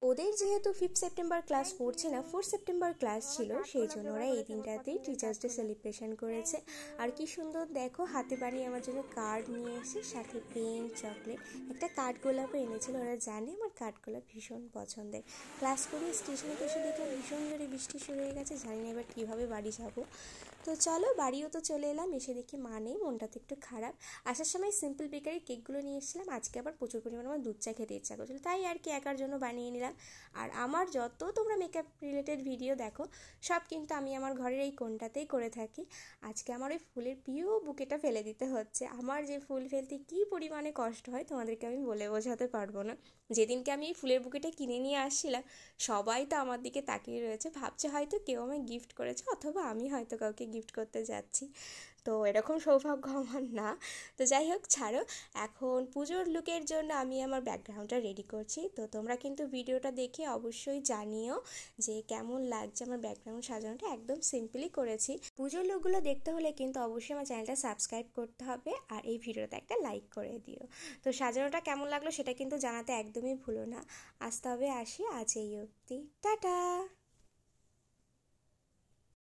ওদের যেহেতু 5 September class পড়ছে না, 4 সেপ্টেম্বর ক্লাস ছিল, সেই জন্য ওরা এই দিনটাতেই টিচার্স ডে সেলিব্রেশন করেছে। আর কি সুন্দর দেখো, হাতে বানিয়ে আমার জন্য কার্ড নিয়ে এসে সাথে পেন, চকলেট, একটা কাঠগোলাপও এনেছিল। ওরা জানে আমার কাঠগোলাপ ভীষণ পছন্দের। ক্লাস করে স্টেশনে এসে দেখলাম ভীষণ জোরে বৃষ্টি শুরু হয়ে গেছে, জানি না এবার কীভাবে বাড়ি যাবো। তো চলো, বাড়িও তো চলে এলাম। এসে দেখি মা নেই, মনটা তো একটু খারাপ। আসার সময় সিম্পল বেকারি কেকগুলো নিয়ে এসেছিলাম, আজকে আবার প্রচুর পরিমাণে আমার দুধ চা খেতে ইচ্ছা করছিল, তাই আর কি একার জন্য বানিয়ে নিলাম। আর আমার যত তোমরা মেকআপ রিলেটেড ভিডিও দেখো, সব কিন্তু আমি আমার ঘরের এই কোণটাতেই করে থাকি। আজকে আমার ওই ফুলের প্রিয় বুকেটা ফেলে দিতে হচ্ছে। আমার যে ফুল ফেলতে কী পরিমাণে কষ্ট হয় তোমাদেরকে আমি বলে বোঝাতে পারবো না। যেদিনকে আমি এই ফুলের বুকেটা কিনে নিয়ে আসছিলাম, সবাই তো আমার দিকে তাকিয়ে রয়েছে, ভাবছে হয়তো কেউ আমায় গিফট করেছে, অথবা আমি হয়তো কাউকে গিফট করতে যাচ্ছি। তো এরকম সৌভাগ্য আমার না। তো যাই হোক, ছাড়ো। এখন পুজোর লুকের জন্য আমি আমার ব্যাকগ্রাউন্ডটা রেডি করছি। তো তোমরা কিন্তু ভিডিওটা দেখে অবশ্যই জানিও যে কেমন লাগছে আমার ব্যাকগ্রাউন্ড সাজানোটা। একদম সিম্পলি করেছি। পুজোর লুকগুলো দেখতে হলে কিন্তু অবশ্যই আমার চ্যানেলটা সাবস্ক্রাইব করতে হবে, আর এই ভিডিওতে একটা লাইক করে দিও। তো সাজানোটা কেমন লাগলো সেটা কিন্তু জানাতে একদমই ভুলো না। আজ তবে আসি, আজ এই অবধি, টাটা।